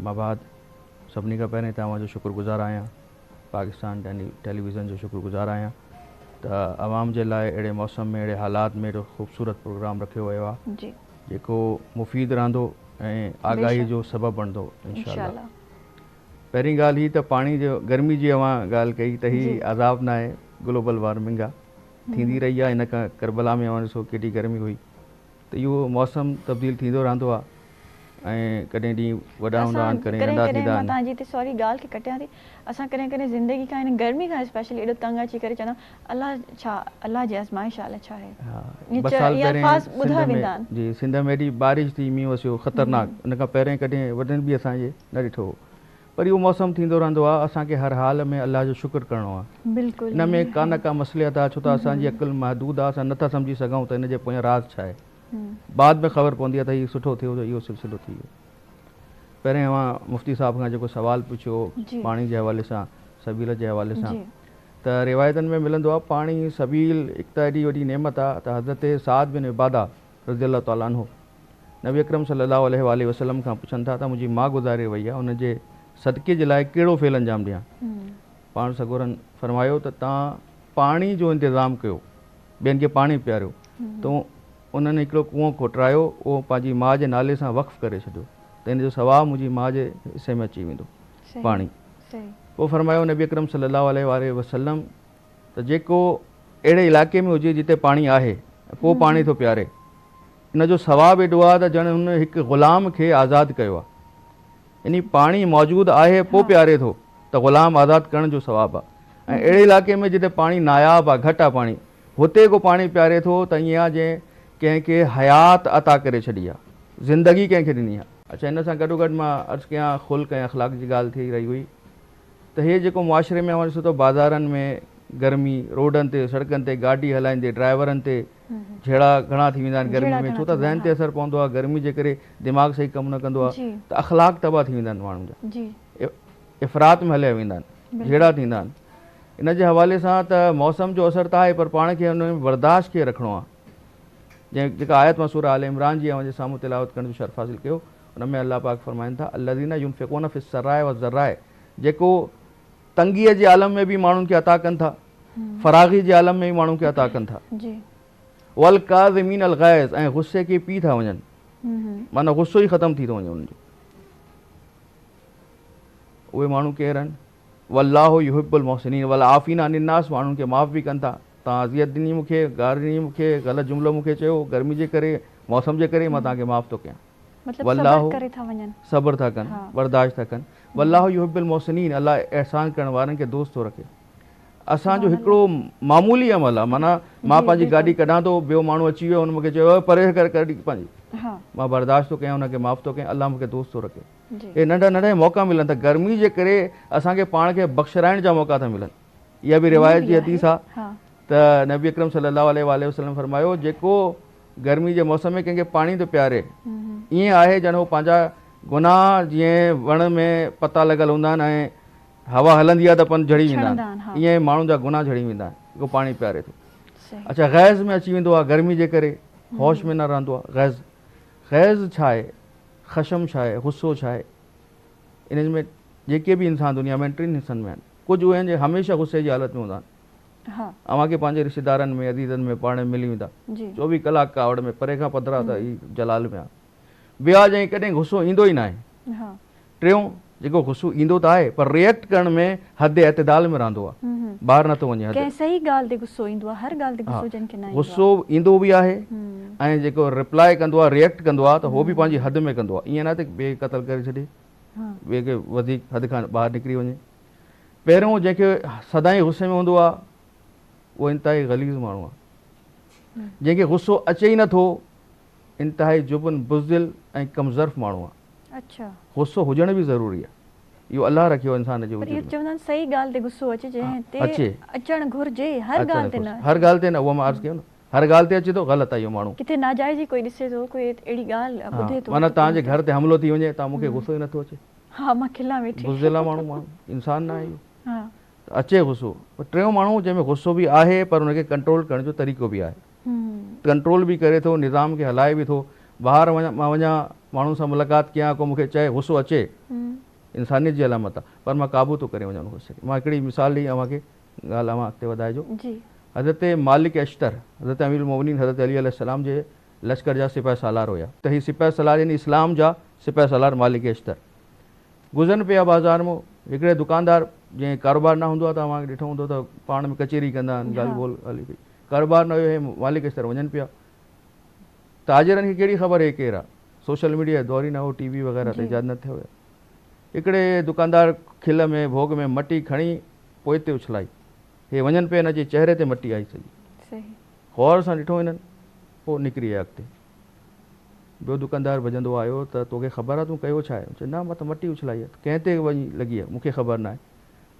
मां बाद सभिनी खां पहिरीं तव्हांजो शुक्रगुज़ार आहियां, पाकिस्तान टेलीविज़न जो शुक्रगुज़ार आहियां त आवाम जे लाइ अहिड़े मौसम में अहिड़े हालात में एॾो ख़ूबसूरत प्रोग्राम रखियो वियो आहे जेको मुफ़ीद रहंदो ऐं आगाही जो सबबु बणंदो इंशाअल्लाह। पहिरीं ॻाल्हि ही त पाणी जो गर्मी जी ॻाल्हि कई त ही अज़ाब न आहे, ग्लोबल वार्मिंग आहे, थींदी रही आहे। इन खां करबला में ॾिसो केॾी गर्मी हुई, त इहो मौसम तब्दील थींदो रहंदो आहे ऐं कॾहिं ॾींहुं वॾा हूंदा आहिनि, कॾहिं नंढा थींदा आहिनि। तव्हांजी हिते सॉरी ॻाल्हि खे कटियां थी, असां कॾहिं कॾहिं ज़िंदगी खां हिन गर्मी खां स्पेशली एॾो तंग अची करे चवंदा अलाह छा, अलाह जी आज़माइश आहे छा आहे। ॿ साल पहिरें जी सिंध में एॾी बारिश थी, मींहुं वसियो ख़तरनाक, उन खां पहिरें कॾहिं वॾनि बि असांजे न ॾिठो हो। पर इहो मौसम थींदो रहंदो आहे, असांखे हर हाल में अलाह जो शुक्र करिणो आहे। बिल्कुलु इन में का न का मसलियत आहे, छो त असांजी अकुलु महदूद आहे, असां नथा सम्झी सघूं त इन जे पोयां राज़ छा आहे। बाद में ख़बर पवंदी आहे त हीउ सुठो थियो, इहो सिलसिलो थी वियो। पहिरें मां मुफ़्ती साहब खां जेको सुवालु पुछियो पाणी जे हवाले सां, सबील जे हवाले सां, त रिवायतनि में मिलंदो आहे पाणी सबील हिकु त एॾी वॾी नेमत आहे त हज़रत साद बिन इबादा रज़ियल्लाहु ताला अन्हु नबी अकरम सल्लल्लाहु अलैहि वसल्लम खां पुछनि था त मुंहिंजी माउ गुज़ारे वई आहे, उनजे सदक़े जे लाइ कहिड़ो फेल अंजाम ॾियां। पाण सगोरनि फरमायो त तव्हां पाणी जो इंतज़ाम कयो, ॿियनि खे पाणी पीआरियो। त उन्हनि हिकिड़ो कुओं खोटरायो, उहो पंहिंजी माउ जे नाले सां वक़्फ़ करे छॾियो, त इन जो सवाबु मुंहिंजी माउ जे हिसे में अची वेंदो पाणी। पोइ फरमायो नबी अकरम सल्लल्लाहु अलैहि वसल्लम त जेको अहिड़े इलाइक़े में हुजे जिते पाणी आहे पोइ पाणी थो पीआरे, इन जो सवाबु एॾो आहे त ॼण हुन हिकु ग़ुलाम खे आज़ादु कयो आहे। यानी पाणी मौजूदु आहे पोइ पीआरे थो त ग़ुलाम आज़ादु करण जो सवाबु आहे। ऐं अहिड़े इलाइक़े में जिते पाणी नायाबु आहे, घटि आहे पाणी, हुते को पाणी पीआरे थो त ईअं आहे जंहिं कंहिंखे हयात अता करे छॾी आहे, ज़िंदगी कंहिंखे ॾिनी आहे। अच्छा, हिन सां गॾोगॾु मां अर्ज़ु कयां ख़ुल्क़ ऐं अख़लाक़ जी ॻाल्हि थी रही हुई त हे जेको मुआशिरे में ॾिसो त बाज़ारनि में गर्मी, रोडनि ते सड़कनि ते गाॾी हलाईंदे ड्राइवरनि ते झेड़ा घणा थी वेंदा आहिनि गर्मी में, छो त ज़हन ते असरु पवंदो आहे, गर्मी जे करे दिमाग़ सही कमु न कंदो आहे, त अख़लाक़ तबाह थी वेंदा आहिनि माण्हुनि जा, इफ़रात में हलिया वेंदा आहिनि, झेड़ा थींदा आहिनि। इन जे हवाले सां त मौसम जो असरु त आहे, पर पाण खे हुन में बर्दाश्त खे रखिणो आहे। जेका आयत मां सूरह आल इमरान जी मुंहिंजे साम्हूं तिलावत करण जो शर्फ़ हासिल कयो, उन में अल्लाह पाक फरमाइनि था अल्लज़ीना युनफ़िक़ून फ़िस्सराए वज़्ज़राए, जेको तंगीअ जे आलम में बि माण्हुनि खे अता कनि था, फ़राग़ी जे आलम में बि माण्हुनि खे अता कनि था, वल काज़िमीनल ग़ैज़, ऐं गुस्से खे पी था वञनि, माना गुस्सो ई ख़तमु थी थो वञे उन्हनि जो। उहे माण्हू केरु आहिनि? वल्लाहु युहिब्बुल मुहसिनीन वल आफ़ीना अनिन नास, माण्हुनि खे माफ़ बि कनि था। तव्हां अज़ियत ॾिनी मूंखे, गारि ॾिनी मूंखे, ग़लति जुमिलो मूंखे चयो गर्मी जे करे, मौसम जे करे, मां तव्हांखे माफ़ थो कयां। वल्लाहु सब्र था कनि, बर्दाश्त था कनि। वल्लाहु युहिब्बुल मुहसिनीन, अलाह एहसान करण वारनि खे दोस्त थो रखे। असांजो हिकिड़ो मामूली अमल आहे, माना मां पंहिंजी गाॾी कढां थो, ॿियो माण्हू अची वियो, हुन मूंखे चयो परे करे गाॾी पंहिंजी, मां बर्दाश्त थो कयां, हुनखे माफ़ थो कयां, अलाह मूंखे दोस्त थो रखे। हे नंढा नंढा मौक़ा मिलनि था, गर्मी जे करे असांखे पाण खे बख़्शराइण जा मौक़ा था मिलनि। इहा बि रिवायत जी हदीस आहे त नबी अकरम सल्लल्लाहु अलैहि वसल्लम फरमायो, जेको गर्मी जे मौसम में कंहिंखे पाणी थो पीआरे, ईअं आहे ॼण हू पंहिंजा गुनाह जीअं वण में पता लॻल हूंदा आहिनि ऐं हवा हलंदी आहे त पन झड़ी वेंदा आहिनि, ईअं माण्हुनि जा गुनाह झड़ी वेंदा आहिनि जेको पाणी पीआरे थो। अच्छा, गैज़ में अची वेंदो आहे गर्मी जे करे, होश में न रहंदो आहे। गैज़ छा आहे, ख़शम छा आहे, गुस्सो छा आहे? इन में जेके बि इंसान दुनिया में टिनि हिसनि में आहिनि, कुझु उहे आहिनि जो हमेशह गुस्से जी हालत में हूंदा आहिनि। अव्हांखे पंहिंजे रिश्तेदारनि में, अज़ीज़नि में पाण में मिली वेंदा, 24 कलाक कावड़ में, परे खां पधरा त ही जलाल में आहे। ॿिया जंहिं कॾहिं गुस्सो ईंदो ई न आहे। टियों, जेको गुस्सो ईंदो त आहे पर रिएक्ट करण में हद एतिदाल में रहंदो आहे, ॿाहिरि नथो वञे। गुस्सो ईंदो बि आहे ऐं जेको रिप्लाई कंदो आहे, रिएक्ट कंदो आहे, त उहो बि पंहिंजी हद में कंदो आहे। ईअं न त ॿिए क़तल करे छॾे, ॿिए खे वधीक हद खां ॿाहिरि निकिरी वञे। पहिरियों जंहिंखे सदाईं गुस्से में हूंदो आहे उहो इंतिहाई ग़लीज़ माण्हू आहे। जंहिंखे गुस्सो अचे ई नथो इंतिहाई जुबन, बुज़दिल ऐं कमज़र्फ़ माण्हू आहे। गुस्सो हुजण बि ज़रूरी आहे, इहो अलाह रखियो इंसान जे वजूद में। हर ॻाल्हि ते न, उहो मां अर्ज़ु कयो न, हर ॻाल्हि ते अचे थो, ग़लति आहे इहो माण्हू। माना तव्हांजे घर ते हमिलो थी वञे, तव्हां मूंखे गुस्सो ई नथो अचे, बुज़दिल आहे माण्हू, इंसान न आहे इहो, अचे गुस्सो। टियों माण्हू जंहिंमें गुस्सो बि आहे पर हुनखे कंट्रोल करण जो तरीक़ो बि आहे, कंट्रोल बि करे थो, निज़ाम खे हलाए बि थो। ॿाहिरि मां वञा, माण्हू सां मुलाक़ात कयां, को मूंखे चए गुस्सो अचे इंसानियत जी अलामत आहे, पर मां क़ाबू तो करे वञा हो सके। मां हिकिड़ी मिसाल ॾेई अव्हांखे ॻाल्हि अव्हां अॻिते वधाइजो। जी हज़रत मालिक एश्तर, हज़रत अमीरुल मोमिनीन हज़रत अली अलैहिस्सलाम जे लश्कर जा सिपाही सालार हुया, त ही सिपाही सालार यानी इस्लाम जा सिपाही सालार मालिक एश्तर गुज़रनि पिया बाज़ार में। हिकिड़े दुकानदार जंहिं कारोबार न हूंदो आहे, त तव्हांखे ॾिठो हूंदो त पाण में कचेरी कंदा आहिनि, ॻाल्हि ॿोल हली पई, कारोबार न हुयो, हे मालिक एश्तर वञनि पिया। ताजिरनि खे कहिड़ी ख़बर हे केरु आहे, सोशल मीडिया दौर ई न हो, टीवी वग़ैरह ते इजाद न थियो हुयो। हिकिड़े दुकानदार खिल में भोग में मटी खणी पोइ ते उछलाई, हे वञनि पिया, हिन जे चहिरे ते मटी आई सॼी। सही गौर सां ॾिठो हिननि, पोइ निकिरी विया अॻिते। ॿियो दुकानदार भॼंदो आयो त तोखे ख़बर आहे तूं कयो छा आहे? चए न मां त मटी उछलाई आहे। कंहिं ते वञी लॻी आहे मूंखे ख़बर न आहे।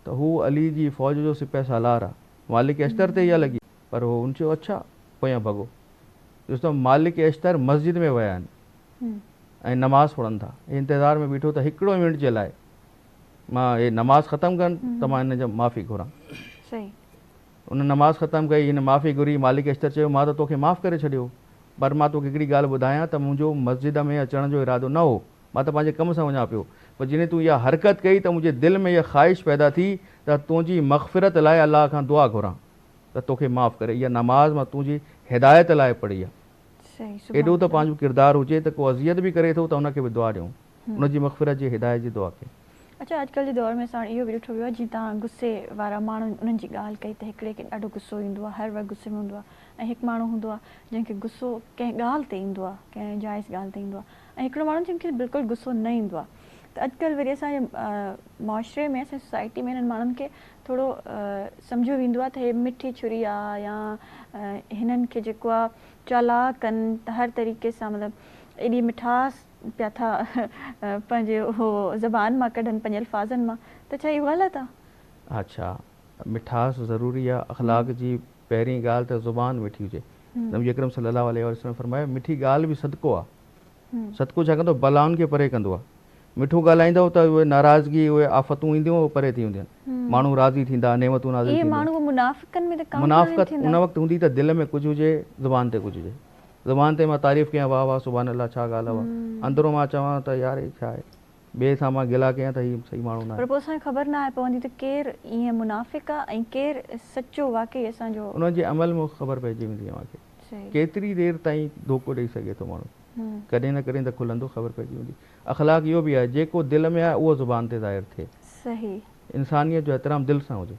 त हू अली जी फ़ौज जो सिपाही सालार आहे, मालिक एश्तर ते इहा लॻी, पर हो हुन चयो अच्छा पोयां भॻो। ॾिसो मालिक एश्तर मस्जिद में विया आहिनि ऐं नमाज़ पढ़नि था, इंतज़ार में बीठो त हिकिड़ो मिंट जे लाइ मां हे नमाज़ ख़तमु कनि त मां हिन जा माफ़ी घुरां। सही उन नमाज़ ख़तमु कई, हिन माफ़ी घुरी। मालिक एश्तर चयो मां त तोखे माफ़ु करे छॾियो, पर मां तोखे हिकिड़ी ॻाल्हि ॿुधायां त मुंहिंजो मस्जिद में अचण जो इरादो न हो, मां त पंहिंजे कम सां वञा पियो, पर जॾहिं तूं इहा हरकत कई त मुंहिंजे दिलि में इहा ख़्वाहिश पैदा थी त तुंहिंजी मग़फ़िरत लाइ अलाह खां दुआ घुरां त तोखे माफ़ु करे। इहा नमाज़ मां तुंहिंजी हिदायत लाइ पढ़ी आहे। सही एॾो त पंहिंजो किरदारु हुजे त को अज़ियत बि करे थो त हुनखे बि दुआ ॾियूं, उनजी मग़फ़िरत जी हिदायत जी दुआ कयूं। अच्छा अॼुकल्ह जे दौर में असां इहो बि ॾिठो वियो आहे, जीअं तव्हां गुस्से वारा माण्हू उन्हनि जी ॻाल्हि कई त हिकिड़े खे ॾाढो गुस्सो ईंदो आहे, हर वक़्तु गुस्से में हूंदो आहे, ऐं हिकु माण्हू हूंदो आहे जंहिंखे गुस्सो कंहिं ॻाल्हि ते ईंदो आहे, कंहिं जाइज़ ॻाल्हि ते ईंदो आहे, ऐं हिकिड़ो माण्हू जंहिंखे बिल्कुलु गुस्सो न ईंदो आहे। त अॼुकल्ह वरी असांजे मुआशिरे में, असांजी सोसाइटी में हिननि माण्हुनि खे थोरो सम्झो वेंदो आहे त हे मिठी छुरी आहे, या हिननि खे जेको आहे चालाक कनि त हर तरीक़े सां मतिलबु एॾी मिठास पिया था पंहिंजे उहो ज़बान मां कढनि, पंहिंजे अल्फाज़नि मां, त छा इहो ग़लति आहे? अच्छा मिठास ज़रूरी आहे, अख़लाक जी पहिरीं ॻाल्हि त ज़ुबान मिठी हुजे। नबी अकरम सल्लल्लाहु अलैहि वसल्लम फरमायो मिठी ॻाल्हि बि सदको आहे। सदको छा कंदो? बलाउनि खे परे कंदो आहे। मिठो ॻाल्हाईंदव त उहे नाराज़गी, उहे आफ़तूं ईंदियूं, उहे परे थी वेंदियूं आहिनि, माण्हू राज़ी थींदा, नेमतूं नाज़िल थींदियूं। मुनाफ़िक़त उन वक़्तु हूंदी त दिलि में कुझु हुजे, ज़ुबान ते कुझु हुजे। ज़ुबान ते मां तारीफ़ कयां, वाह वाह सुभान अल्लाह, छा ॻाल्हि आहे, अंदरो मां चवां त यार हे छा आहे, ॿिए सां मां गिला कयां त हीउ सही माण्हू न आहे। पर पोइ असांखे ख़बर न आहे पवंदी त केरु ईअं मुनाफ़िक़ आहे ऐं केरु सचो वाक़ई असांजो। उनजे अमल में ख़बर पइजी वेंदी आहे मूंखे केतिरी देरि ताईं धोखो ॾेई सघे थो माण्हू, कॾहिं न कॾहिं त खुलंदो, ख़बर पइजी वेंदी। अख़लाक इहो बि आहे जेको दिलि में आहे उहो ज़ुबान ते ज़ाहिर थिए। सही इंसानियत जो एतिराम दिलि सां हुजे।